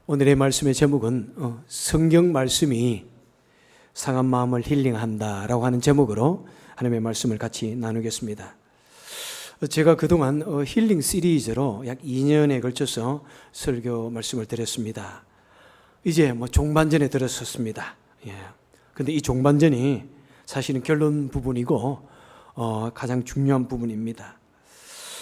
오늘의 말씀의 제목은 성경 말씀이 상한 마음을 힐링한다라고 하는 제목으로 하나님의 말씀을 같이 나누겠습니다. 제가 그동안 힐링 시리즈로 약 2년에 걸쳐서 설교 말씀을 드렸습니다. 이제 종반전에 들어섰습니다. 근데 이 종반전이 사실은 결론 부분이고 가장 중요한 부분입니다.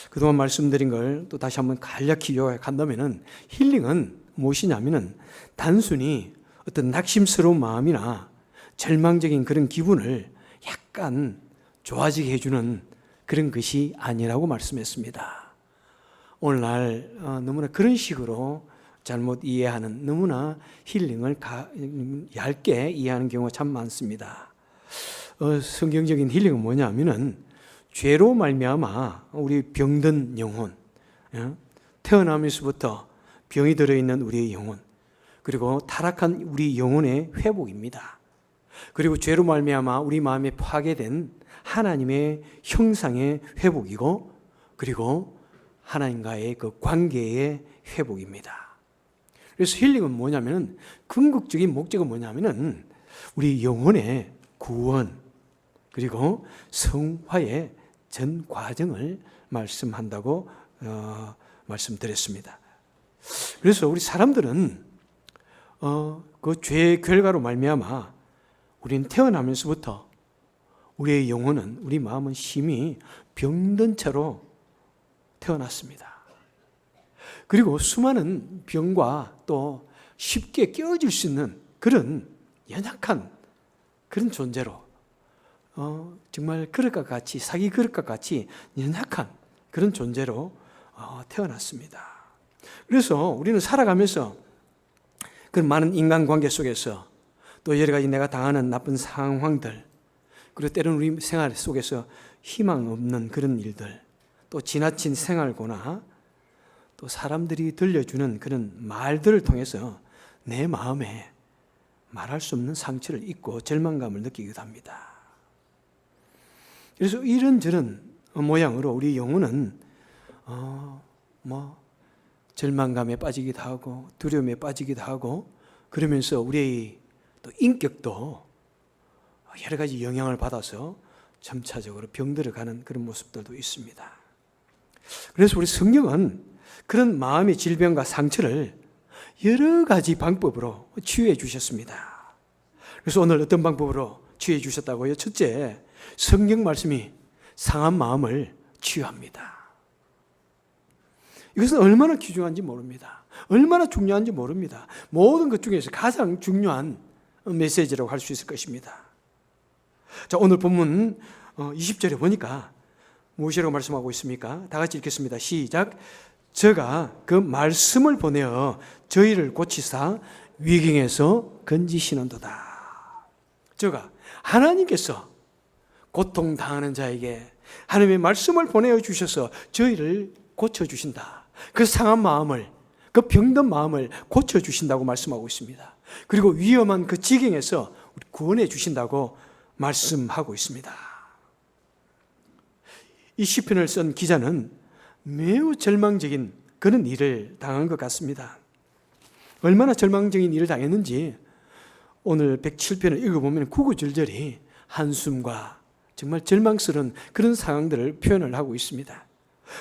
그동안 말씀드린 걸 또 다시 한번 간략히 요약한다면은 힐링은 무엇이냐면은 단순히 어떤 낙심스러운 마음이나 절망적인 그런 기분을 약간 좋아지게 해주는 그런 것이 아니라고 말씀했습니다. 오늘날 너무나 그런 식으로 잘못 이해하는, 너무나 힐링을 얇게 이해하는 경우가 참 많습니다. 성경적인 힐링은 뭐냐면은 죄로 말미암아 우리 병든 영혼, 태어나면서부터 병이 들어있는 우리의 영혼, 그리고 타락한 우리 영혼의 회복입니다. 그리고 죄로 말미암아 우리 마음에 파괴된 하나님의 형상의 회복이고, 그리고 하나님과의 그 관계의 회복입니다. 그래서 힐링은 뭐냐면은, 궁극적인 목적은 뭐냐면은 우리 영혼의 구원, 그리고 성화의 전 과정을 말씀한다고 말씀드렸습니다. 그래서 우리 사람들은 그 죄의 결과로 말미암아 우리는 태어나면서부터 우리의 영혼은, 우리 마음은 심히 병든 채로 태어났습니다. 그리고 수많은 병과 또 쉽게 깨어질 수 있는 그런 연약한 그런 존재로, 정말 그릇과 같이, 사기 그릇과 같이 연약한 그런 존재로 태어났습니다. 그래서 우리는 살아가면서 그런 많은 인간관계 속에서 또 여러 가지 내가 당하는 나쁜 상황들, 그리고 때로는 우리 생활 속에서 희망 없는 그런 일들, 또 지나친 생활고나 또 사람들이 들려주는 그런 말들을 통해서 내 마음에 말할 수 없는 상처를 입고 절망감을 느끼기도 합니다. 그래서 이런저런 모양으로 우리 영혼은 절망감에 빠지기도 하고 두려움에 빠지기도 하고, 그러면서 우리의 또 인격도 여러 가지 영향을 받아서 점차적으로 병들어가는 그런 모습들도 있습니다. 그래서 우리 성경은 그런 마음의 질병과 상처를 여러 가지 방법으로 치유해 주셨습니다. 그래서 오늘 어떤 방법으로 치유해 주셨다고요? 첫째, 성경 말씀이 상한 마음을 치유합니다. 이것은 얼마나 귀중한지 모릅니다. 얼마나 중요한지 모릅니다. 모든 것 중에서 가장 중요한 메시지라고 할 수 있을 것입니다. 자, 오늘 본문 20절에 보니까 무엇이라고 말씀하고 있습니까? 다 같이 읽겠습니다. 시작. 저가 그 말씀을 보내어 저희를 고치사 위경에서 건지시는도다. 저가, 하나님께서 고통당하는 자에게 하나님의 말씀을 보내어 주셔서 저희를 고쳐주신다. 그 상한 마음을, 그 병든 마음을 고쳐주신다고 말씀하고 있습니다. 그리고 위험한 그 지경에서 구원해 주신다고 말씀하고 있습니다. 이 시편을 쓴 기자는 매우 절망적인 그런 일을 당한 것 같습니다. 얼마나 절망적인 일을 당했는지 오늘 107편을 읽어보면 구구절절히 한숨과 정말 절망스러운 그런 상황들을 표현을 하고 있습니다.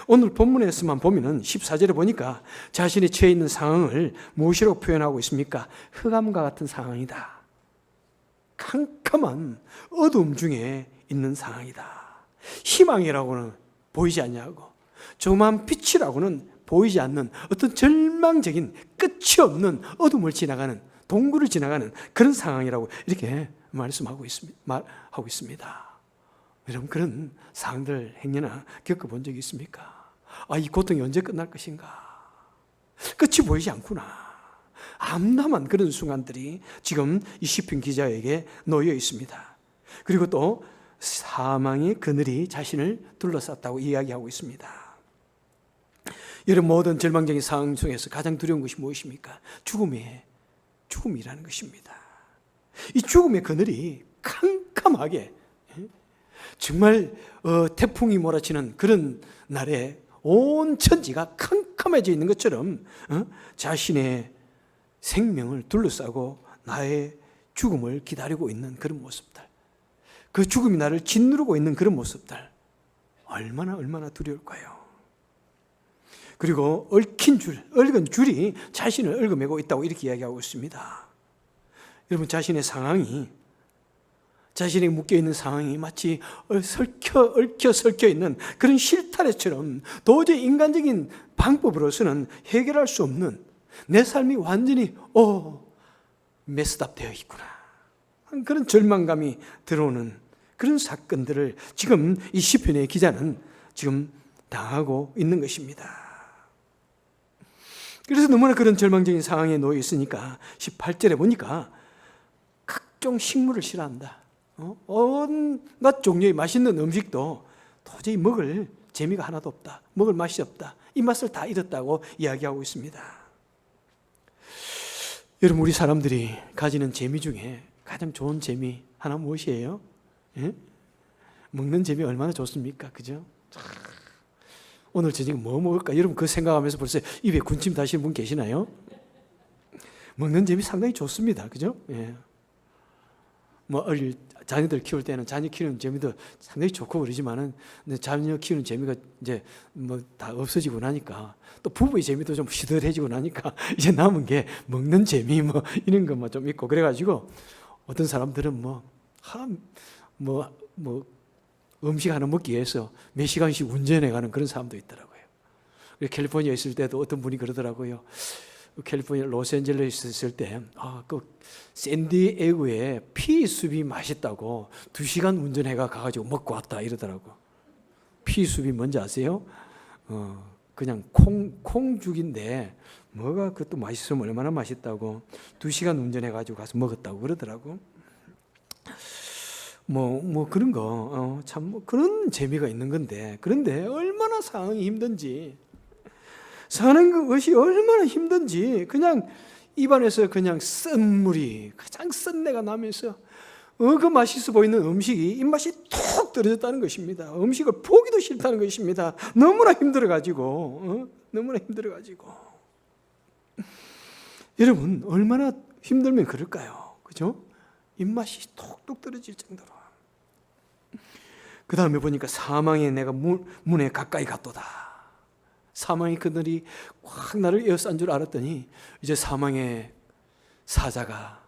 오늘 본문에서만 보면은 14절에 보니까 자신이 처해 있는 상황을 무엇이라고 표현하고 있습니까? 흑암과 같은 상황이다. 캄캄한 어둠 중에 있는 상황이다. 희망이라고는 보이지 않냐고, 조그만 빛이라고는 보이지 않는 어떤 절망적인 끝이 없는 어둠을 지나가는, 동굴을 지나가는 그런 상황이라고 이렇게 말씀하고 있습니다. 여러분, 그런 상황들 행여나 겪어본 적이 있습니까? 이 고통이 언제 끝날 것인가? 끝이 보이지 않구나. 암담한 그런 순간들이 지금 이 시편 기자에게 놓여 있습니다. 그리고 또 사망의 그늘이 자신을 둘러쌌다고 이야기하고 있습니다. 여러분, 모든 절망적인 상황 속에서 가장 두려운 것이 무엇입니까? 죽음이라는 것입니다. 이 죽음의 그늘이 캄캄하게, 정말 태풍이 몰아치는 그런 날에 온 천지가 캄캄해져 있는 것처럼 자신의 생명을 둘러싸고 나의 죽음을 기다리고 있는 그런 모습들, 그 죽음이 나를 짓누르고 있는 그런 모습들, 얼마나 두려울까요? 그리고 얽은 줄이 자신을 얽어매고 있다고 이렇게 이야기하고 있습니다. 여러분, 자신이 묶여있는 상황이 마치 얽혀 있는 그런 실타래처럼 도저히 인간적인 방법으로서는 해결할 수 없는, 내 삶이 완전히 메스답 되어 있구나, 그런 절망감이 들어오는 그런 사건들을 지금 이 시편의 기자는 지금 당하고 있는 것입니다. 그래서 너무나 그런 절망적인 상황에 놓여 있으니까 18절에 보니까 각종 식물을 싫어한다. 온갖 종류의 맛있는 음식도 도저히 먹을 재미가 하나도 없다. 먹을 맛이 없다. 입맛을 다 잃었다고 이야기하고 있습니다. 여러분, 우리 사람들이 가지는 재미 중에 가장 좋은 재미 하나 무엇이에요? 예? 먹는 재미 얼마나 좋습니까? 그죠? 오늘 저녁에 뭐 먹을까? 여러분, 그 생각하면서 벌써 입에 군침 다시는 분 계시나요? 먹는 재미 상당히 좋습니다. 그죠? 예. 어릴 자녀들 키울 때는 자녀 키우는 재미도 상당히 좋고 그러지만은 자녀 키우는 재미가 이제 다 없어지고 나니까, 또 부부의 재미도 좀 시들해지고 나니까 이제 남은 게 먹는 재미 이런 것만 좀 있고, 그래가지고 어떤 사람들은 음식 하나 먹기 위해서 몇 시간씩 운전해 가는 그런 사람도 있더라고요. 캘리포니아에 있을 때도 어떤 분이 그러더라고요. 캘리포니아 로스앤젤레스에 있을 때 그 샌디에고에 피숲이 맛있다고 2시간 운전해가 가가지고 먹고 왔다 이러더라고. 피숲이 뭔지 아세요? 그냥 콩죽인데 뭐가 그것도 맛있으면 얼마나 맛있다고 2시간 운전해가지고 가서 먹었다고 그러더라고. 그런 거, 그런 재미가 있는 건데, 그런데 얼마나 상황이 힘든지, 사는 것이 얼마나 힘든지, 그냥 입안에서 그냥 쓴 물이, 가장 쓴 내가 나면서, 그 맛있어 보이는 음식이 입맛이 툭 떨어졌다는 것입니다. 음식을 보기도 싫다는 것입니다. 너무나 힘들어가지고. 여러분, 얼마나 힘들면 그럴까요? 그죠? 입맛이 톡톡 떨어질 정도로. 그 다음에 보니까 사망의 내가 문에 가까이 갔도다. 사망의 그늘이 확 나를 에워싼 줄 알았더니 이제 사망의 사자가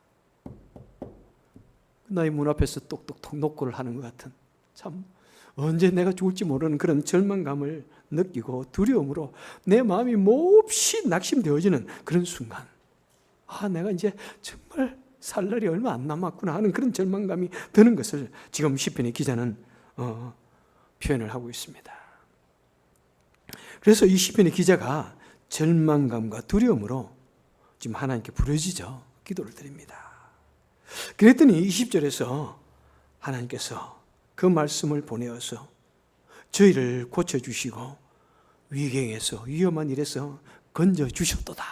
나의 문 앞에서 똑똑똑 녹고를 하는 것 같은, 참 언제 내가 죽을지 모르는 그런 절망감을 느끼고 두려움으로 내 마음이 몹시 낙심되어지는 그런 순간, 내가 이제 정말 살 날이 얼마 안 남았구나 하는 그런 절망감이 드는 것을 지금 시편의 기자는 표현을 하고 있습니다. 그래서 이 시편의 기자가 절망감과 두려움으로 지금 하나님께 부르짖어 기도를 드립니다. 그랬더니 20절에서 하나님께서 그 말씀을 보내어서 저희를 고쳐주시고 위경에서, 위험한 일에서 건져주셨도다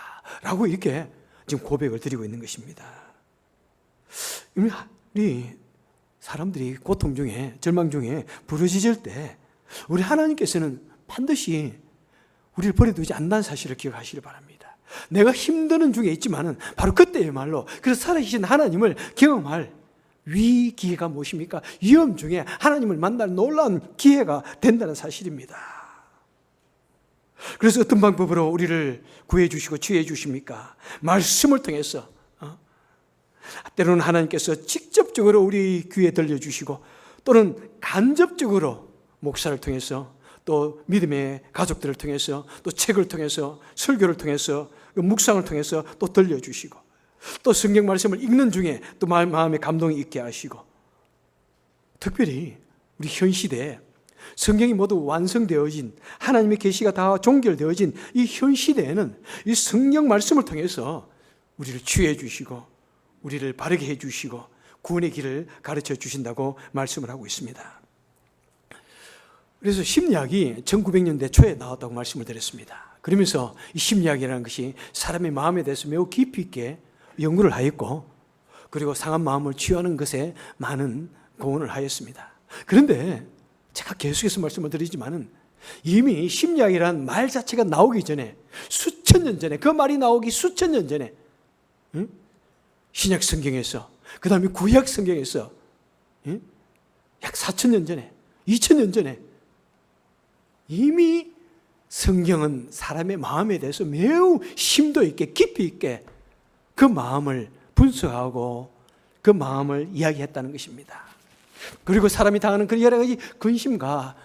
라고 이렇게 지금 고백을 드리고 있는 것입니다. 우리 사람들이 고통 중에, 절망 중에 부르짖을 때 우리 하나님께서는 반드시 우리를 버려두지 않는다는 사실을 기억하시길 바랍니다. 내가 힘드는 중에 있지만은 바로 그때야말로 그래서 살아계신 하나님을 경험할 위기회가 무엇입니까? 위험 중에 하나님을 만날 놀라운 기회가 된다는 사실입니다. 그래서 어떤 방법으로 우리를 구해주시고 치유해주십니까? 말씀을 통해서, 때로는 하나님께서 직접적으로 우리 귀에 들려주시고, 또는 간접적으로 목사를 통해서, 또 믿음의 가족들을 통해서, 또 책을 통해서, 설교를 통해서, 묵상을 통해서 또 들려주시고, 또 성경 말씀을 읽는 중에 또 마음에 감동이 있게 하시고, 특별히 우리 현 시대에 성경이 모두 완성되어진, 하나님의 계시가 다 종결되어진 이 현 시대에는 이 성경 말씀을 통해서 우리를 치유해 주시고 우리를 바르게 해 주시고 구원의 길을 가르쳐 주신다고 말씀을 하고 있습니다. 그래서 심리학이 1900년대 초에 나왔다고 말씀을 드렸습니다. 그러면서 이 심리학이라는 것이 사람의 마음에 대해서 매우 깊이 있게 연구를 하였고, 그리고 상한 마음을 치유하는 것에 많은 공헌을 하였습니다. 그런데 제가 계속해서 말씀을 드리지만은 이미 심리학이라는 말 자체가 나오기 전에, 수천 년 전에, 그 말이 나오기 수천 년 전에 응? 신약 성경에서, 그 다음에 구약 성경에서, 응? 약 4,000년 전에, 2,000년 전에 이미 성경은 사람의 마음에 대해서 매우 심도 있게 깊이 있게 그 마음을 분석하고 그 마음을 이야기했다는 것입니다. 그리고 사람이 당하는 그 여러 가지 근심과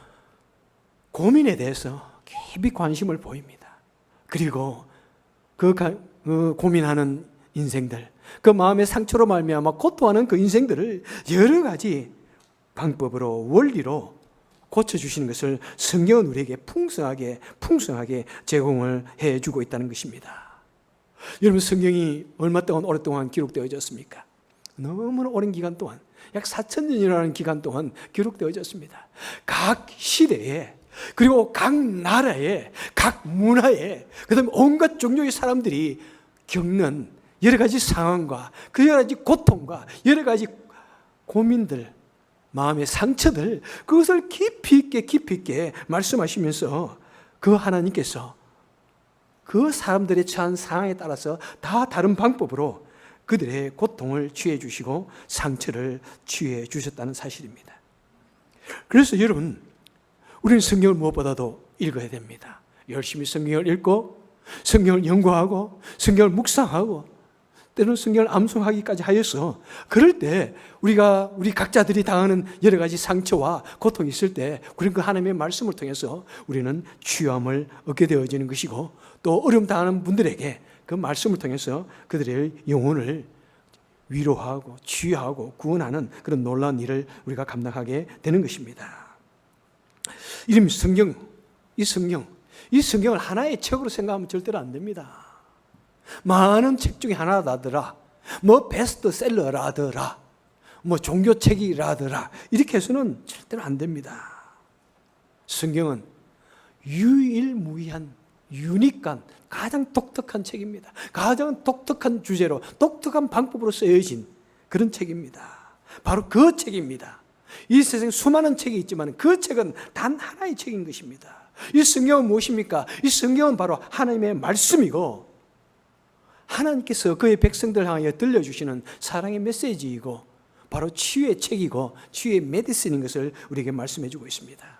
고민에 대해서 깊이 관심을 보입니다. 그리고 그 고민하는 인생들, 그 마음의 상처로 말미암아 고통하는 그 인생들을 여러 가지 방법으로 원리로 고쳐주시는 것을 성경은 우리에게 풍성하게 제공을 해주고 있다는 것입니다. 여러분, 성경이 얼마 동안 오랫동안 기록되어졌습니까? 너무나 오랜 기간 동안, 약 4,000년이라는 기간 동안 기록되어졌습니다. 각 시대에, 그리고 각 나라에, 각 문화에, 그 다음에 온갖 종류의 사람들이 겪는 여러 가지 상황과 그 여러 가지 고통과 여러 가지 고민들, 마음의 상처들, 그것을 깊이 있게 말씀하시면서 그 하나님께서 그 사람들의 처한 상황에 따라서 다 다른 방법으로 그들의 고통을 취해 주시고 상처를 취해 주셨다는 사실입니다. 그래서 여러분, 우리는 성경을 무엇보다도 읽어야 됩니다. 열심히 성경을 읽고 성경을 연구하고 성경을 묵상하고 때로는 성경을 암송하기까지 하여서, 그럴 때 우리 각자들이 당하는 여러 가지 상처와 고통이 있을 때 우리는 그 하나님의 말씀을 통해서 우리는 치유함을 얻게 되어지는 것이고, 또 어려움 당하는 분들에게 그 말씀을 통해서 그들의 영혼을 위로하고 치유하고 구원하는 그런 놀라운 일을 우리가 감당하게 되는 것입니다. 이름 성경, 이 성경을 하나의 책으로 생각하면 절대로 안 됩니다. 많은 책 중에 하나라더라, 뭐 베스트셀러라더라, 뭐 종교책이라더라, 이렇게 해서는 절대로 안 됩니다. 성경은 유일무이한, 유니크한, 가장 독특한 책입니다. 가장 독특한 주제로, 독특한 방법으로 쓰여진 그런 책입니다. 바로 그 책입니다. 이 세상에 수많은 책이 있지만 그 책은 단 하나의 책인 것입니다. 이 성경은 무엇입니까? 이 성경은 바로 하나님의 말씀이고, 하나님께서 그의 백성들 향하여 들려주시는 사랑의 메시지이고, 바로 치유의 책이고 치유의 메디슨인 것을 우리에게 말씀해 주고 있습니다.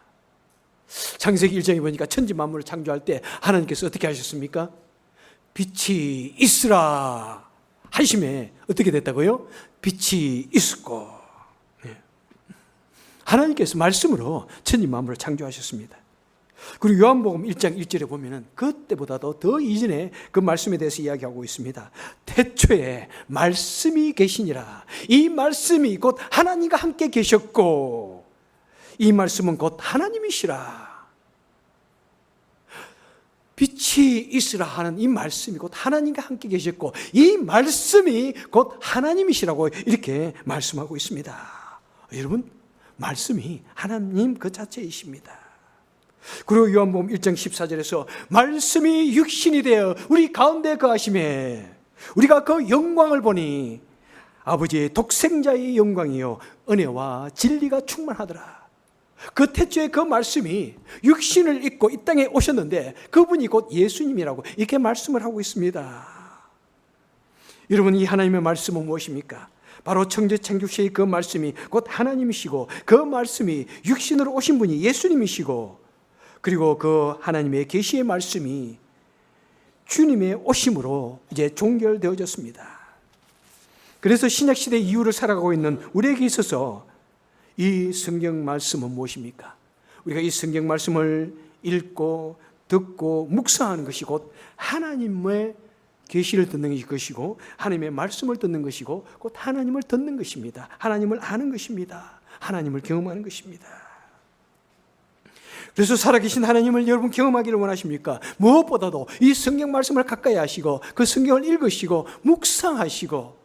창세기 1장에 보니까 천지 만물을 창조할 때 하나님께서 어떻게 하셨습니까? 빛이 있으라 하심에 어떻게 됐다고요? 빛이 있었고. 하나님께서 말씀으로 천지 만물을 창조하셨습니다. 그리고 요한복음 1장 1절에 보면은 그때보다도 더 이전에 그 말씀에 대해서 이야기하고 있습니다. 태초에 말씀이 계시니라. 이 말씀이 곧 하나님과 함께 계셨고 이 말씀은 곧 하나님이시라. 빛이 있으라 하는 이 말씀이 곧 하나님과 함께 계셨고 이 말씀이 곧 하나님이시라고 이렇게 말씀하고 있습니다. 여러분, 말씀이 하나님 그 자체이십니다. 그리고 요한복음 1장 14절에서 말씀이 육신이 되어 우리 가운데 거하심에 우리가 그 영광을 보니 아버지의 독생자의 영광이요 은혜와 진리가 충만하더라. 그 태초에 그 말씀이 육신을 입고 이 땅에 오셨는데 그분이 곧 예수님이라고 이렇게 말씀을 하고 있습니다. 여러분, 이 하나님의 말씀은 무엇입니까? 바로 창조시의 그 말씀이 곧 하나님이시고 그 말씀이 육신으로 오신 분이 예수님이시고, 그리고 그 하나님의 계시의 말씀이 주님의 오심으로 이제 종결되어졌습니다. 그래서 신약시대 이후를 살아가고 있는 우리에게 있어서 이 성경 말씀은 무엇입니까? 우리가 이 성경 말씀을 읽고 듣고 묵상하는 것이 곧 하나님의 계시를 듣는 것이고 하나님의 말씀을 듣는 것이고 곧 하나님을 듣는 것입니다. 하나님을 아는 것입니다. 하나님을 경험하는 것입니다. 그래서 살아계신 하나님을 여러분 경험하기를 원하십니까? 무엇보다도 이 성경 말씀을 가까이 하시고 그 성경을 읽으시고 묵상하시고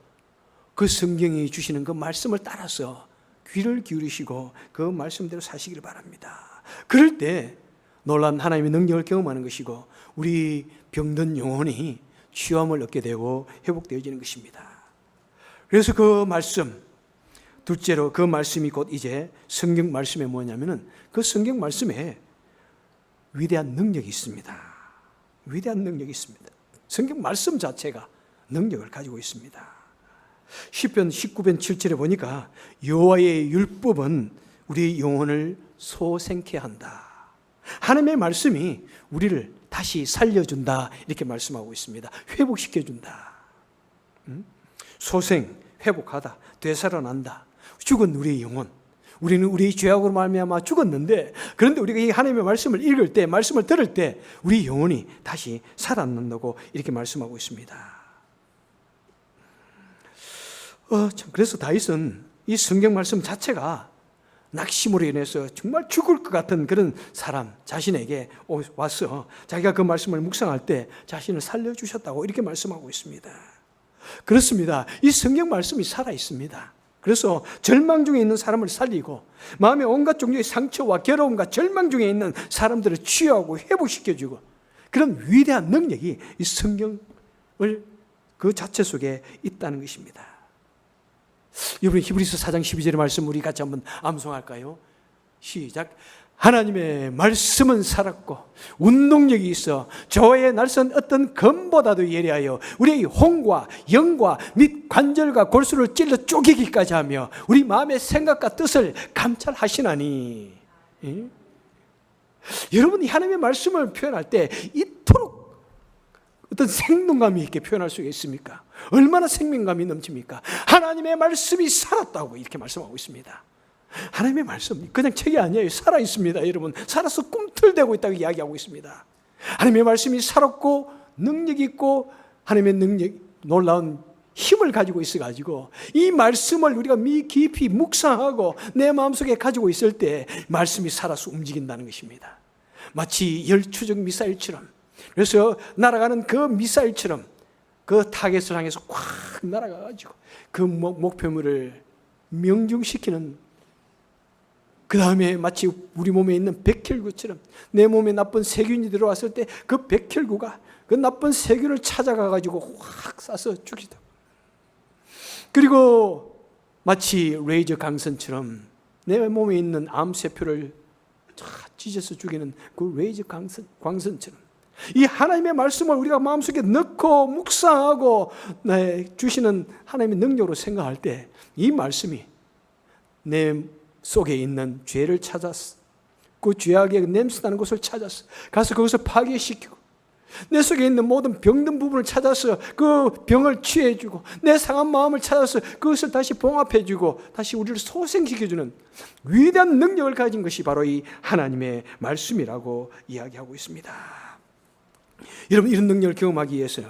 그 성경이 주시는 그 말씀을 따라서 귀를 기울이시고 그 말씀대로 사시기를 바랍니다. 그럴 때 놀라운 하나님의 능력을 경험하는 것이고 우리 병든 영혼이 치유함을 얻게 되고 회복되어지는 것입니다. 그래서 그 말씀, 둘째로 그 말씀이 곧 이제 성경 말씀에 뭐냐면은 그 성경 말씀에 위대한 능력이 있습니다. 위대한 능력이 있습니다. 성경 말씀 자체가 능력을 가지고 있습니다. 시편 19편 7절에 보니까 여호와의 율법은 우리 영혼을 소생케 한다. 하나님의 말씀이 우리를 다시 살려준다, 이렇게 말씀하고 있습니다. 회복시켜준다. 소생, 회복하다, 되살아난다. 죽은 우리의 영혼, 우리는 우리의 죄악으로 말미암아 죽었는데, 그런데 우리가 이 하나님의 말씀을 읽을 때, 말씀을 들을 때 우리 영혼이 다시 살아난다고 이렇게 말씀하고 있습니다. 그래서 다윗은 이 성경 말씀 자체가 낙심으로 인해서 정말 죽을 것 같은 그런 사람 자신에게 와서 자기가 그 말씀을 묵상할 때 자신을 살려주셨다고 이렇게 말씀하고 있습니다. 그렇습니다. 이 성경 말씀이 살아있습니다. 그래서 절망 중에 있는 사람을 살리고 마음의 온갖 종류의 상처와 괴로움과 절망 중에 있는 사람들을 치유하고 회복시켜주고, 그런 위대한 능력이 이 성경을 그 자체 속에 있다는 것입니다. 여러분, 히브리서 4장 12절의 말씀 우리 같이 한번 암송할까요? 시작. 하나님의 말씀은 살았고 운동력이 있어 저의 날선 어떤 검보다도 예리하여 우리의 혼과 영과 및 관절과 골수를 찔러 쪼개기까지 하며 우리 마음의 생각과 뜻을 감찰하시나니. 여러분이 하나님의 말씀을 표현할 때 이토록 어떤 생동감이 있게 표현할 수가 있습니까? 얼마나 생명감이 넘칩니까? 하나님의 말씀이 살았다고 이렇게 말씀하고 있습니다. 하나님의 말씀 그냥 책이 아니에요. 살아있습니다. 여러분, 살아서 꿈틀대고 있다고 이야기하고 있습니다. 하나님의 말씀이 살았고 능력 있고 하나님의 능력, 놀라운 힘을 가지고 있어가지고 이 말씀을 우리가 깊이 묵상하고 내 마음속에 가지고 있을 때 말씀이 살아서 움직인다는 것입니다. 마치 열추적 미사일처럼, 그래서 날아가는 그 미사일처럼 그 타겟을 향해서 꽉 날아가가지고 그 목표물을 명중시키는, 그 다음에 마치 우리 몸에 있는 백혈구처럼 내 몸에 나쁜 세균이 들어왔을 때 그 백혈구가 그 나쁜 세균을 찾아가가지고 확 쏴서 죽이다. 그리고 마치 레이저 광선처럼 내 몸에 있는 암세포를 찢어서 죽이는 그 레이저 광선처럼 이 하나님의 말씀을 우리가 마음속에 넣고 묵상하고 주시는 하나님의 능력으로 생각할 때 이 말씀이 내 속에 있는 죄를 찾았어, 그 죄악의 냄새나는 곳을 찾았어 가서 그것을 파괴시키고, 내 속에 있는 모든 병든 부분을 찾아서 그 병을 치유해주고, 내 상한 마음을 찾아서 그것을 다시 봉합해주고 다시 우리를 소생시켜주는 위대한 능력을 가진 것이 바로 이 하나님의 말씀이라고 이야기하고 있습니다. 여러분, 이런 능력을 경험하기 위해서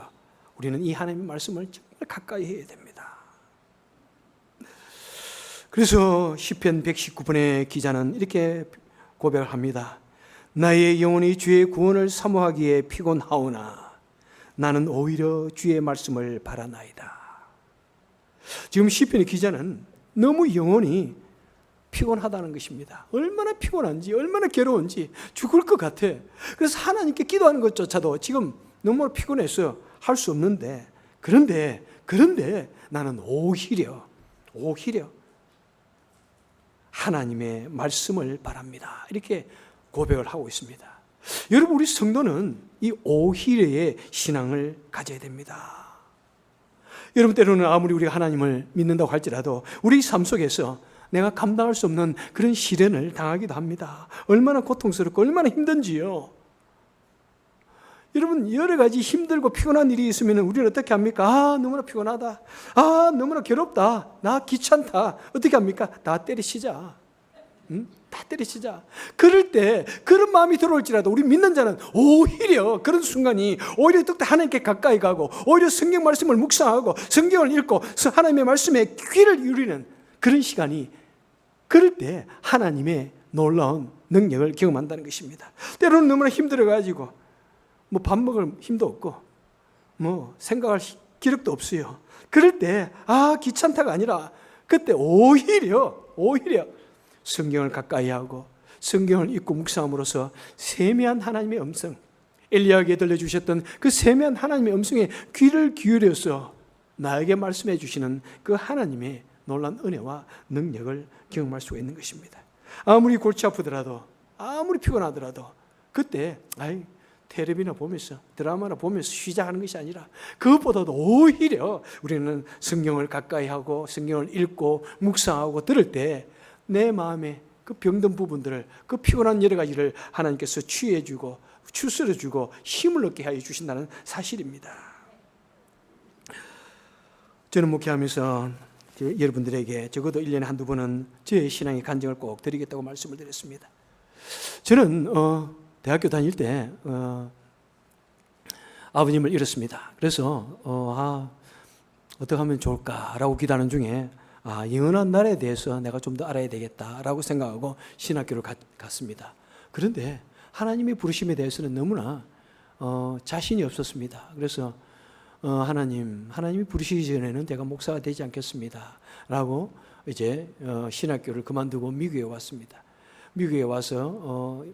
우리는 이 하나님의 말씀을 정말 가까이 해야 됩니다. 그래서 시편 119편의 기자는 이렇게 고백을 합니다. 나의 영혼이 주의 구원을 사모하기에 피곤하오나 나는 오히려 주의 말씀을 바라나이다. 지금 시편의 기자는 너무 영혼이 피곤하다는 것입니다. 얼마나 피곤한지, 얼마나 괴로운지 죽을 것 같아. 그래서 하나님께 기도하는 것조차도 지금 너무 피곤해서 할 수 없는데, 그런데 나는 오히려 하나님의 말씀을 바랍니다. 이렇게 고백을 하고 있습니다. 여러분, 우리 성도는 이 오히려의 신앙을 가져야 됩니다. 여러분, 때로는 아무리 우리가 하나님을 믿는다고 할지라도 우리 삶 속에서 내가 감당할 수 없는 그런 시련을 당하기도 합니다. 얼마나 고통스럽고 얼마나 힘든지요. 여러분, 여러 가지 힘들고 피곤한 일이 있으면 우리는 어떻게 합니까? 너무나 피곤하다. 너무나 괴롭다. 나 귀찮다. 어떻게 합니까? 다 때리시자. 다 때리시자. 그럴 때 그런 마음이 들어올지라도 우리 믿는 자는 오히려 그런 순간이 오히려 더 하나님께 가까이 가고 오히려 성경 말씀을 묵상하고 성경을 읽고 하나님의 말씀에 귀를 기울이는 그런 시간이, 그럴 때 하나님의 놀라운 능력을 경험한다는 것입니다. 때로는 너무나 힘들어가지고 밥 먹을 힘도 없고 생각할 기력도 없어요. 그럴 때 귀찮다가 아니라 그때 오히려 성경을 가까이 하고 성경을 읽고 묵상함으로써 세미한 하나님의 음성, 엘리야에게 들려주셨던 그 세미한 하나님의 음성에 귀를 기울여서 나에게 말씀해 주시는 그 하나님의 놀라운 은혜와 능력을 경험할 수가 있는 것입니다. 아무리 골치 아프더라도, 아무리 피곤하더라도 그때 텔레비나 보면서 드라마나 보면서 쉬자하는 것이 아니라 그것보다도 오히려 우리는 성경을 가까이 하고 성경을 읽고 묵상하고 들을 때 내 마음에 그 병든 부분들을, 그 피곤한 여러 가지를 하나님께서 치유해주고 추스려주고 힘을 얻게 하여 주신다는 사실입니다. 저는 목회하면서 여러분들에게 적어도 1년에 한두 번은 저의 신앙의 간증을 꼭 드리겠다고 말씀을 드렸습니다. 저는 대학교 다닐 때 아버님을 잃었습니다. 그래서 어떻게 하면 좋을까라고 기도하는 중에 영원한 나라에 대해서 내가 좀 더 알아야 되겠다라고 생각하고 신학교를 갔습니다. 그런데 하나님의 부르심에 대해서는 너무나 자신이 없었습니다. 그래서 하나님이 부르시기 전에는 내가 목사가 되지 않겠습니다 라고 이제 신학교를 그만두고 미국에 왔습니다. 미국에 와서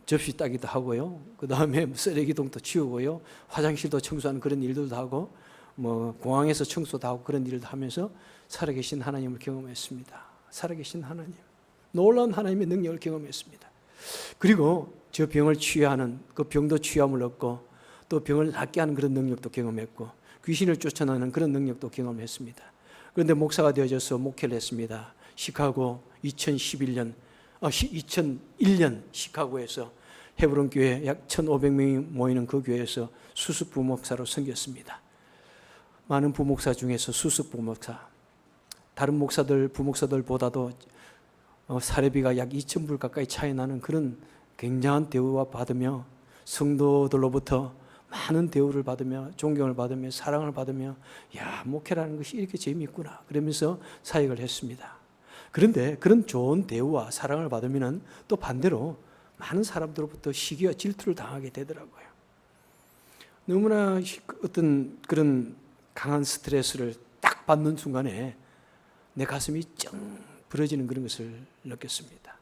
접시 따기도 하고요, 그 다음에 쓰레기통도 치우고요, 화장실도 청소하는 그런 일들도 하고, 공항에서 청소도 하고 그런 일도 하면서 살아계신 하나님을 경험했습니다. 살아계신 하나님, 놀라운 하나님의 능력을 경험했습니다. 그리고 저 병을 치유하는, 그 병도 치유함을 얻고 또 병을 낫게 하는 그런 능력도 경험했고 귀신을 쫓아내는 그런 능력도 경험했습니다. 그런데 목사가 되어져서 목회를 했습니다. 시카고 2001년 시카고에서 헤브론 교회 약 1,500명이 모이는 그 교회에서 수습 부목사로 섬겼습니다. 많은 부목사 중에서 수습 부목사, 다른 목사들 부목사들보다도 사례비가 약 2,000불 가까이 차이 나는 그런 굉장한 대우와 받으며 성도들로부터 많은 대우를 받으며 존경을 받으며 사랑을 받으며 목회라는 것이 이렇게 재미있구나 그러면서 사역을 했습니다. 그런데 그런 좋은 대우와 사랑을 받으면 또 반대로 많은 사람들로부터 시기와 질투를 당하게 되더라고요. 너무나 어떤 그런 강한 스트레스를 딱 받는 순간에 내 가슴이 쩡 부러지는 그런 것을 느꼈습니다.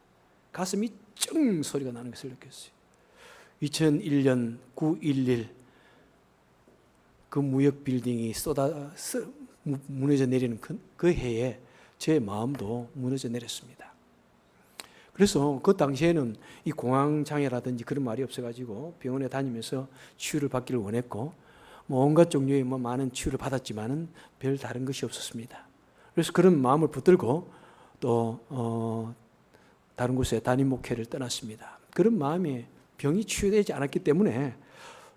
가슴이 쩡 소리가 나는 것을 느꼈어요. 2001년 9.11 그 무역 빌딩이 무너져 내리는 그 해에 제 마음도 무너져 내렸습니다. 그래서 그 당시에는 이 공황장애라든지 그런 말이 없어가지고 병원에 다니면서 치유를 받기를 원했고 온갖 종류의 많은 치유를 받았지만은 별 다른 것이 없었습니다. 그래서 그런 마음을 붙들고 또 다른 곳에 담임 목회를 떠났습니다. 그런 마음이 병이 치유되지 않았기 때문에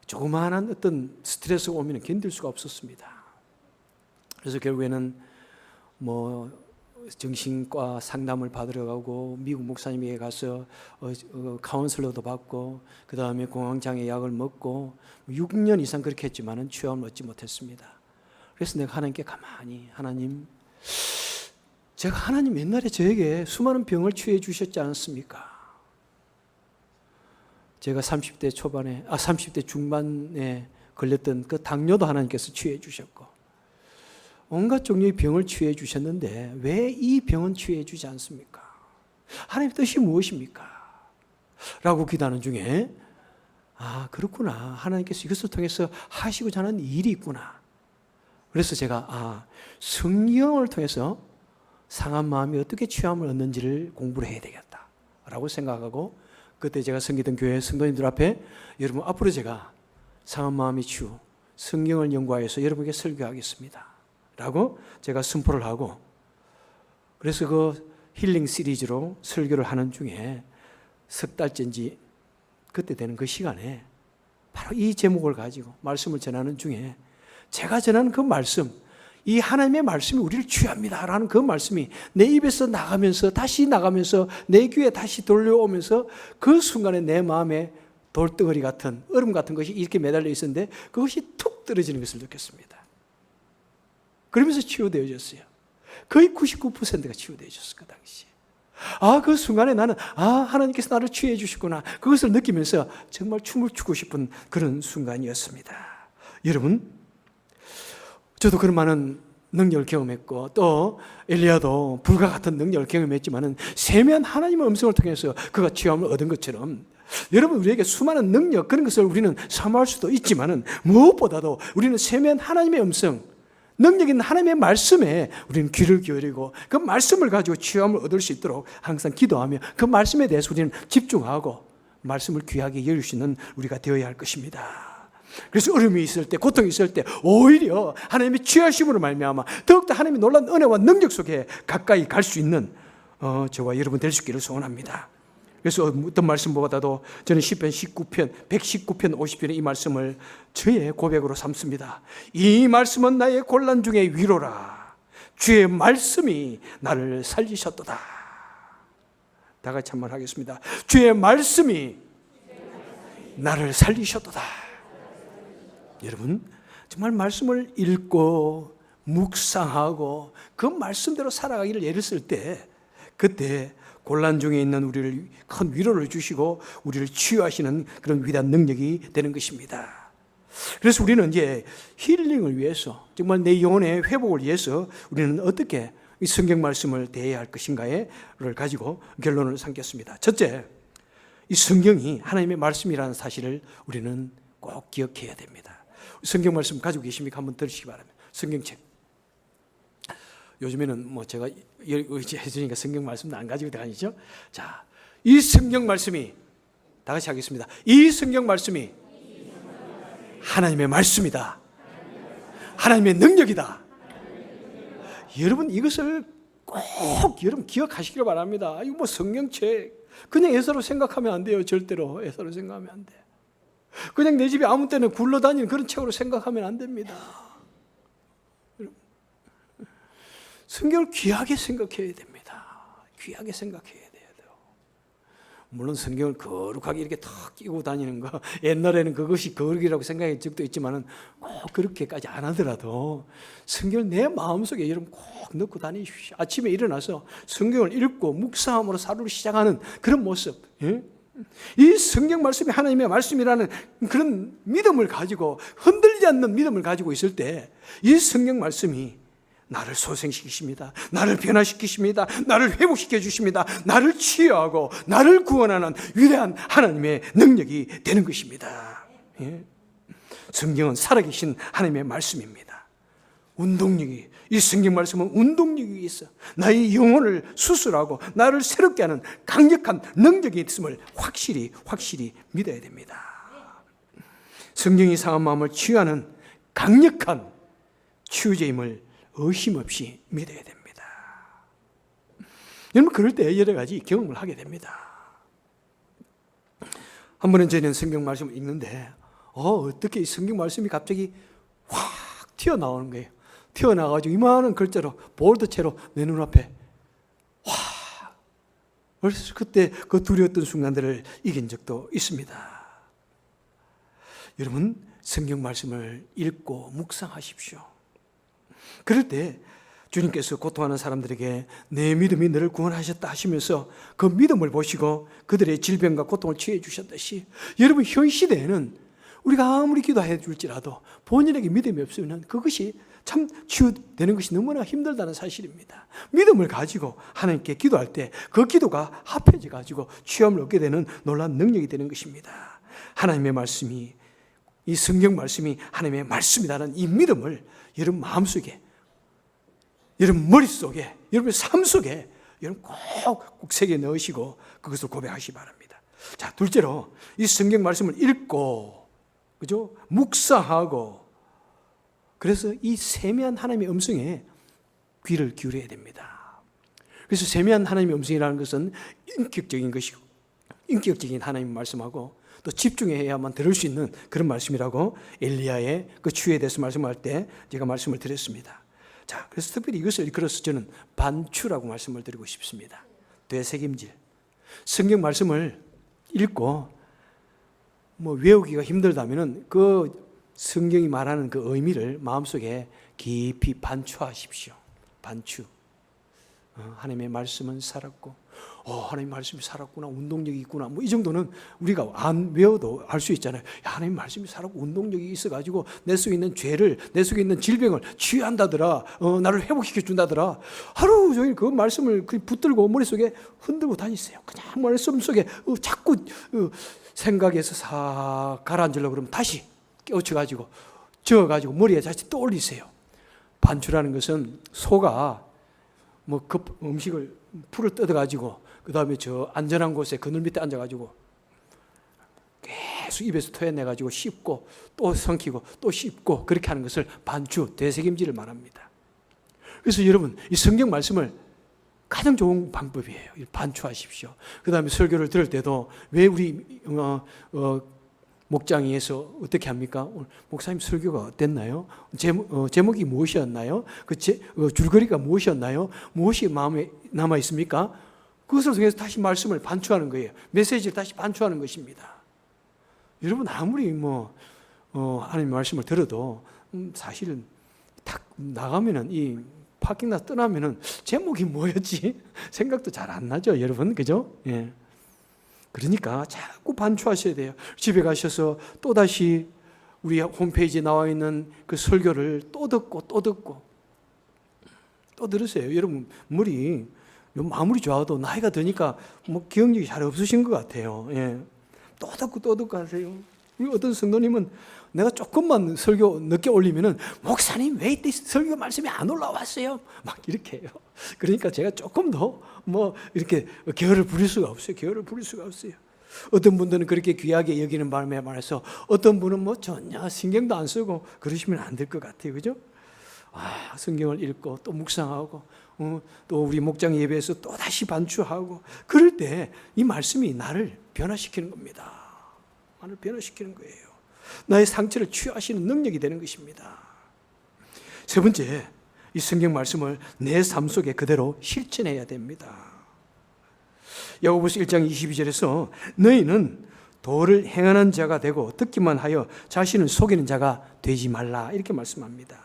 조그마한 어떤 스트레스가 오면 견딜 수가 없었습니다. 그래서 결국에는 정신과 상담을 받으러 가고 미국 목사님에게 가서 카운슬러도 받고 그 다음에 공황장애 약을 먹고 6년 이상 그렇게 했지만은 치유함을 얻지 못했습니다. 그래서 내가 하나님께 가만히 하나님 옛날에 저에게 수많은 병을 치유해 주셨지 않았습니까? 제가 30대 중반에 걸렸던 그 당뇨도 하나님께서 치유해 주셨고 온갖 종류의 병을 치유해 주셨는데 왜 이 병은 치유해 주지 않습니까? 하나님의 뜻이 무엇입니까? 라고 기도하는 중에 그렇구나. 하나님께서 이것을 통해서 하시고자 하는 일이 있구나. 그래서 제가 성경을 통해서 상한 마음이 어떻게 치유함을 얻는지를 공부를 해야 되겠다라고 생각하고 그때 제가 섬기던 교회 성도님들 앞에 여러분 앞으로 제가 상한 마음의 치유 성경을 연구하여서 여러분에게 설교하겠습니다 라고 제가 선포를 하고 그래서 그 힐링 시리즈로 설교를 하는 중에 석 달째인지 그때 되는 그 시간에 바로 이 제목을 가지고 말씀을 전하는 중에 제가 전하는 그 말씀, 이 하나님의 말씀이 우리를 치유합니다 라는 그 말씀이 내 입에서 다시 나가면서 내 귀에 다시 돌려오면서 그 순간에 내 마음에 돌덩어리 같은 얼음 같은 것이 이렇게 매달려 있었는데 그것이 툭 떨어지는 것을 느꼈습니다. 그러면서 치유되어졌어요. 거의 99%가 치유되어졌어요. 그 당시에. 그 순간에 나는 하나님께서 나를 치유해 주셨구나. 그것을 느끼면서 정말 춤을 추고 싶은 그런 순간이었습니다. 여러분, 저도 그런 많은 능력을 경험했고 또 엘리야도 불과 같은 능력을 경험했지만은 세미한 하나님의 음성을 통해서 그가 치유함을 얻은 것처럼 여러분 우리에게 수많은 능력 그런 것을 우리는 사모할 수도 있지만은 무엇보다도 우리는 세미한 하나님의 음성 능력 있는 하나님의 말씀에 우리는 귀를 기울이고 그 말씀을 가지고 치유함을 얻을 수 있도록 항상 기도하며 그 말씀에 대해서 우리는 집중하고 말씀을 귀하게 여길 수 있는 우리가 되어야 할 것입니다. 그래서 어려움이 있을 때, 고통이 있을 때 오히려 하나님의 취하심으로 말미암아 더욱더 하나님의 놀라운 은혜와 능력 속에 가까이 갈 수 있는 저와 여러분 될 수 있기를 소원합니다. 그래서 어떤 말씀보다도 저는 시편 119편 50편의 이 말씀을 저의 고백으로 삼습니다. 이 말씀은 나의 곤란 중에 위로라. 주의 말씀이 나를 살리셨도다. 다 같이 한번 하겠습니다. 주의 말씀이 나를 살리셨도다. 여러분, 정말 말씀을 읽고 묵상하고 그 말씀대로 살아가기를 애를 쓸 때, 그때 곤란 중에 있는 우리를 큰 위로를 주시고 우리를 치유하시는 그런 위대한 능력이 되는 것입니다. 그래서 우리는 이제 힐링을 위해서, 정말 내 영혼의 회복을 위해서 우리는 어떻게 이 성경 말씀을 대해야 할 것인가를 가지고 결론을 삼겠습니다. 첫째, 이 성경이 하나님의 말씀이라는 사실을 우리는 꼭 기억해야 됩니다. 성경 말씀 가지고 계십니까? 한번 들으시기 바랍니다. 성경책. 요즘에는 뭐 제가 의지해주니까 성경 말씀도 안 가지고 다니죠. 자, 이 성경 말씀이, 다 같이 하겠습니다. 이 성경 말씀이 하나님의 말씀이다. 하나님의 능력이다. 여러분, 이것을 꼭 여러분 기억하시기를 바랍니다. 이거 뭐 성경책 그냥 예서로 생각하면 안 돼요. 절대로 예서로 생각하면 안 돼. 그냥 내 집에 아무 때나 굴러다니는 그런 책으로 생각하면 안 됩니다. 성경을 귀하게 생각해야 됩니다. 귀하게 생각해야 돼요. 물론 성경을 거룩하게 이렇게 탁 끼고 다니는 거, 옛날에는 그것이 거룩이라고 생각한 적도 있지만은 꼭 그렇게까지 안 하더라도 성경을 내 마음속에 여러분 꼭 넣고 다니십시오. 아침에 일어나서 성경을 읽고 묵상함으로 하루를 시작하는 그런 모습. 예? 이 성경 말씀이 하나님의 말씀이라는 그런 믿음을 가지고, 흔들리지 않는 믿음을 가지고 있을 때 이 성경 말씀이 나를 소생시키십니다. 나를 변화시키십니다. 나를 회복시켜 주십니다. 나를 치유하고 나를 구원하는 위대한 하나님의 능력이 되는 것입니다. 예? 성경은 살아계신 하나님의 말씀입니다. 운동력이, 이 성경 말씀은 운동력이 있어 나의 영혼을 수술하고 나를 새롭게 하는 강력한 능력이 있음을 확실히 믿어야 됩니다. 성경이 상한 마음을 치유하는 강력한 치유제임을 의심 없이 믿어야 됩니다. 여러분, 그럴 때 여러 가지 경험을 하게 됩니다. 한 번은 저는 성경 말씀을 읽는데 어떻게 이 성경 말씀이 갑자기 확 튀어나오는 거예요. 튀어나와가지고 이만한 글자로 볼드체로 내 눈앞에 와. 그래서 그때 그 두려웠던 순간들을 이긴 적도 있습니다. 여러분, 성경 말씀을 읽고 묵상하십시오. 그럴 때 주님께서 고통하는 사람들에게 내 믿음이 너를 구원하셨다 하시면서 그 믿음을 보시고 그들의 질병과 고통을 치유해 주셨듯이, 여러분, 현 시대에는 우리가 아무리 기도해 줄지라도 본인에게 믿음이 없으면 그것이 참 치유되는 것이 너무나 힘들다는 사실입니다. 믿음을 가지고 하나님께 기도할 때 그 기도가 합해져 가지고 치유함을 얻게 되는 놀라운 능력이 되는 것입니다. 하나님의 말씀이, 이 성경 말씀이 하나님의 말씀이라는 이 믿음을 여러분 마음속에, 여러분 머릿속에, 여러분의 삶 속에 여러분 꼭 새겨 넣으시고 그것을 고백하시기 바랍니다. 자, 둘째로 이 성경 말씀을 읽고, 그죠? 묵상하고, 그래서 이 세미한 하나님의 음성에 귀를 기울여야 됩니다. 그래서 세미한 하나님의 음성이라는 것은 인격적인 것이고, 인격적인 하나님의 말씀하고 또 집중해야만 들을 수 있는 그런 말씀이라고 엘리야의 그 치유에 대해서 말씀할 때 제가 말씀을 드렸습니다. 자, 그래서 특별히 이것을 일컬어서 저는 반추라고 말씀을 드리고 싶습니다. 되새김질. 성경 말씀을 읽고 뭐 외우기가 힘들다면은 그 성경이 말하는 그 의미를 마음속에 깊이 반추하십시오. 반추. 하나님의 말씀은 살았고, 하나님의 말씀이 살았구나, 운동력이 있구나, 뭐 이 정도는 우리가 안 외워도 알 수 있잖아요. 하나님의 말씀이 살았고 운동력이 있어가지고 내 속에 있는 죄를, 내 속에 있는 질병을 치유한다더라, 나를 회복시켜 준다더라. 하루 종일 그 말씀을 붙들고 머릿속에 흔들고 다니세요. 그냥 말씀 속에 자꾸 생각에서 싹 가라앉으려고 그러면 다시 깨우쳐가지고 저어가지고 머리에 다시 떠올리세요. 반추라는 것은 소가 뭐 급 음식을 풀을 뜯어가지고 그 다음에 저 안전한 곳에 그늘 밑에 앉아가지고 계속 입에서 토해내가지고 씹고 또 삼키고 또 씹고 그렇게 하는 것을 반추, 되새김질을 말합니다. 그래서 여러분 이 성경 말씀을 가장 좋은 방법이에요. 반추하십시오. 그 다음에 설교를 들을 때도 왜 우리 목장에서 어떻게 합니까? 오늘 목사님 설교가 어땠나요? 제목이 무엇이었나요? 줄거리가 무엇이었나요? 무엇이 마음에 남아 있습니까? 그것을 통해서 다시 말씀을 반추하는 거예요. 메시지를 다시 반추하는 것입니다. 여러분 아무리 하나님의 말씀을 들어도 사실은 딱 나가면은 이 파킹나 떠나면은 제목이 뭐였지? 생각도 잘 안 나죠, 여러분, 그죠? 예. 그러니까 자꾸 반추하셔야 돼요. 집에 가셔서 또 다시 우리 홈페이지에 나와 있는 그 설교를 또 듣고 또 들으세요. 여러분 아무리 좋아도 나이가 드니까 기억력이 잘 없으신 것 같아요. 예. 또 듣고 하세요. 어떤 성도님은 내가 조금만 설교 늦게 올리면은 목사님 왜 이때 설교 말씀이 안 올라왔어요? 막 이렇게 해요. 그러니까 제가 조금 더 이렇게 게으를 부릴 수가 없어요. 어떤 분들은 그렇게 귀하게 여기는 바람에 말해서 어떤 분은 전혀 신경도 안 쓰고 그러시면 안 될 것 같아요. 그죠? 성경을 읽고 또 묵상하고 또 우리 목장 예배에서 또 다시 반추하고 그럴 때 이 말씀이 나를 변화시키는 겁니다. 나를 변화시키는 거예요. 나의 상처를 치유하시는 능력이 되는 것입니다. 세 번째, 이 성경 말씀을 내 삶 속에 그대로 실천해야 됩니다. 야고보서 1장 22절에서 너희는 도를 행하는 자가 되고 듣기만 하여 자신을 속이는 자가 되지 말라 이렇게 말씀합니다.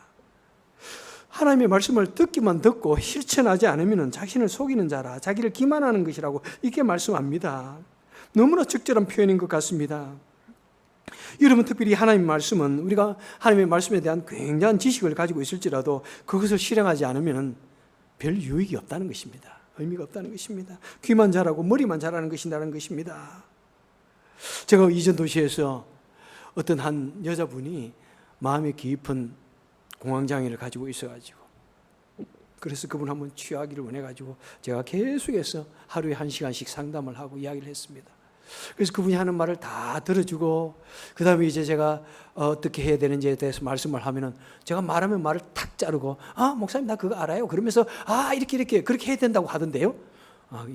하나님의 말씀을 듣기만 듣고 실천하지 않으면 자신을 속이는 자라, 자기를 기만하는 것이라고 이렇게 말씀합니다. 너무나 적절한 표현인 것 같습니다. 여러분 특별히 하나님의 말씀은 우리가 하나님의 말씀에 대한 굉장한 지식을 가지고 있을지라도 그것을 실행하지 않으면 별 유익이 없다는 것입니다. 의미가 없다는 것입니다. 귀만 잘하고 머리만 잘하는 것이라는 것입니다. 제가 이전 도시에서 어떤 한 여자분이 마음에 깊은 공황장애를 가지고 있어가지고 그래서 그분 한번 치유하기를 원해가지고 제가 계속해서 하루에 1시간씩 상담을 하고 이야기를 했습니다. 그래서 그분이 하는 말을 다 들어주고 그 다음에 이제 제가 어떻게 해야 되는지에 대해서 말씀을 하면은 제가 말하면 말을 탁 자르고 목사님 나 그거 알아요. 그러면서 이렇게 그렇게 해야 된다고 하던데요.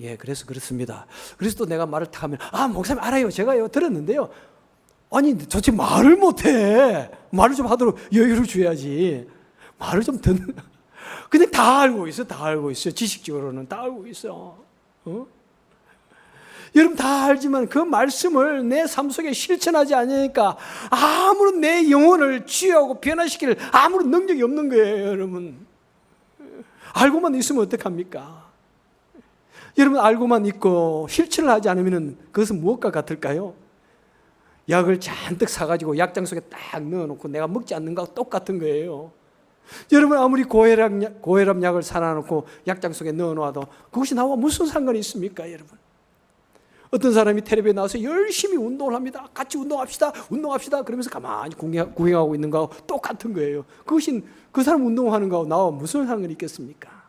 예, 그래서 그렇습니다. 그래서 또 내가 말을 탁 하면 목사님 알아요. 제가요 들었는데요. 아니 도대체 말을 못해. 말을 좀 하도록 여유를 줘야지. 말을 좀 듣는 그냥 다 알고 있어. 지식적으로는 다 알고 있어. 여러분 다 알지만 그 말씀을 내 삶 속에 실천하지 않으니까 아무런 내 영혼을 치유하고 변화시킬 아무런 능력이 없는 거예요. 여러분 알고만 있으면 어떡합니까? 여러분 알고만 있고 실천을 하지 않으면 그것은 무엇과 같을까요? 약을 잔뜩 사가지고 약장 속에 딱 넣어놓고 내가 먹지 않는 것과 똑같은 거예요. 여러분 아무리 고혈압 약을 사놔놓고 약장 속에 넣어놓아도 그것이 나와 무슨 상관이 있습니까? 여러분 어떤 사람이 텔레비에 나와서 열심히 운동을 합니다. 같이 운동합시다 그러면서 가만히 구경하고 있는 거하고 똑같은 거예요. 그것이 그 사람 운동하는 거하고 나와 무슨 상관이 있겠습니까?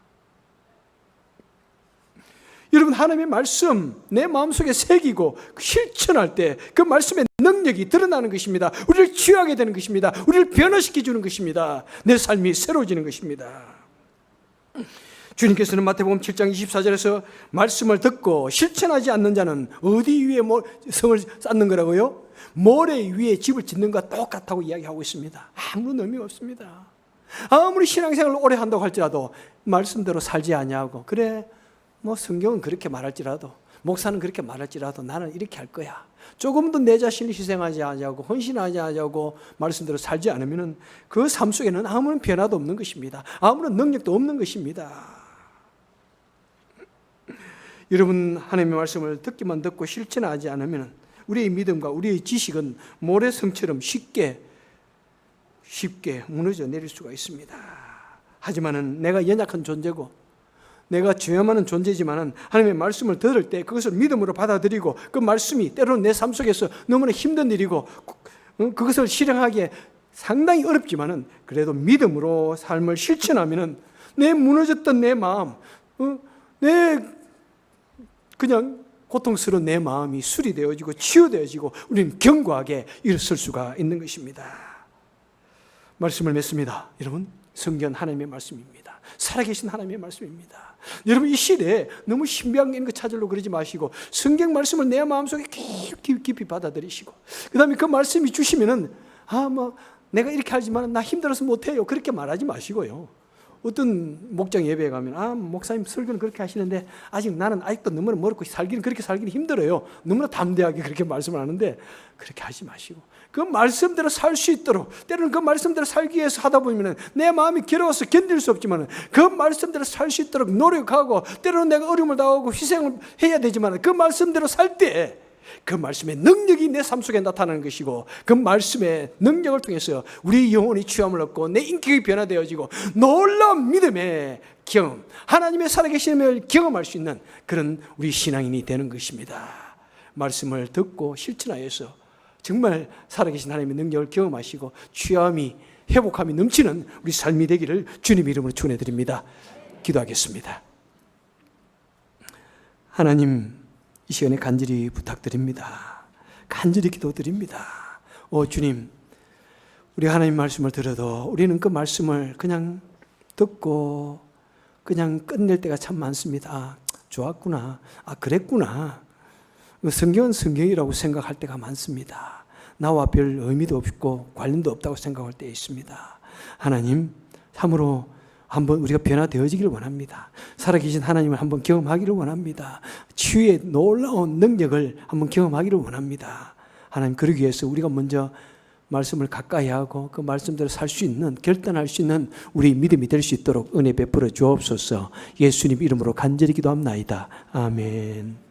여러분 하나님의 말씀 내 마음속에 새기고 실천할 때 그 말씀의 능력이 드러나는 것입니다. 우리를 치유하게 되는 것입니다. 우리를 변화시켜주는 것입니다. 내 삶이 새로워지는 것입니다. 주님께서는 마태복음 7장 24절에서 말씀을 듣고 실천하지 않는 자는 어디 위에 성을 쌓는 거라고요? 모래 위에 집을 짓는 것과 똑같다고 이야기하고 있습니다. 아무런 의미가 없습니다. 아무리 신앙생활을 오래 한다고 할지라도 말씀대로 살지 아니하고 그래 성경은 그렇게 말할지라도 목사는 그렇게 말할지라도 나는 이렇게 할 거야. 조금도 내 자신을 희생하지 않냐고 헌신하지 않냐고 말씀대로 살지 않으면 그 삶 속에는 아무런 변화도 없는 것입니다. 아무런 능력도 없는 것입니다. 여러분 하나님의 말씀을 듣기만 듣고 실천하지 않으면 우리의 믿음과 우리의 지식은 모래성처럼 쉽게 무너져 내릴 수가 있습니다. 하지만은 내가 연약한 존재고 내가 죄함하는 존재지만은 하나님의 말씀을 들을 때 그것을 믿음으로 받아들이고 그 말씀이 때로는 내 삶 속에서 너무나 힘든 일이고 그것을 실행하기에 상당히 어렵지만은 그래도 믿음으로 삶을 실천하면은 내 무너졌던 내 마음, 내 그냥 고통스러운 내 마음이 수리되어지고 치유되어지고 우리는 견고하게 일어설 수가 있는 것입니다. 말씀을 맺습니다. 여러분, 성경 하나님의 말씀입니다. 살아계신 하나님의 말씀입니다. 여러분, 이 시대에 너무 신비한 거 찾으려고 그러지 마시고 성경 말씀을 내 마음속에 깊이 받아들이시고, 그 다음에 그 말씀이 주시면은 내가 이렇게 하지만 나 힘들어서 못해요, 그렇게 말하지 마시고요. 어떤 목장 예배에 가면 목사님 설교는 그렇게 하시는데 아직 나는 아직도 너무나 멀고 그렇게 살기는 힘들어요, 너무나 담대하게 그렇게 말씀을 하는데 그렇게 하지 마시고 그 말씀대로 살 수 있도록, 때로는 그 말씀대로 살기 위해서 하다 보면 내 마음이 괴로워서 견딜 수 없지만 그 말씀대로 살 수 있도록 노력하고, 때로는 내가 어려움을 당하고 희생을 해야 되지만 그 말씀대로 살 때 그 말씀의 능력이 내 삶 속에 나타나는 것이고, 그 말씀의 능력을 통해서 우리 영혼이 취함을 얻고 내 인격이 변화되어지고 놀라운 믿음의 경험, 하나님의 살아계심을 경험할 수 있는 그런 우리 신앙인이 되는 것입니다. 말씀을 듣고 실천하여서 정말 살아계신 하나님의 능력을 경험하시고 취함이, 회복함이 넘치는 우리 삶이 되기를 주님 이름으로 축원해드립니다. 기도하겠습니다. 하나님, 이 시간에 간절히 부탁드립니다. 간절히 기도드립니다. 주님, 우리 하나님 말씀을 들어도 우리는 그 말씀을 그냥 듣고 그냥 끝낼 때가 참 많습니다. 좋았구나, 그랬구나, 성경은 성경이라고 생각할 때가 많습니다. 나와 별 의미도 없고 관련도 없다고 생각할 때 있습니다. 하나님, 참으로 한번 우리가 변화되어지기를 원합니다. 살아계신 하나님을 한번 경험하기를 원합니다. 치유의 놀라운 능력을 한번 경험하기를 원합니다. 하나님, 그러기 위해서 우리가 먼저 말씀을 가까이 하고 그 말씀대로 살 수 있는, 결단할 수 있는 우리 믿음이 될 수 있도록 은혜 베풀어 주옵소서. 예수님 이름으로 간절히 기도합나이다. 아멘.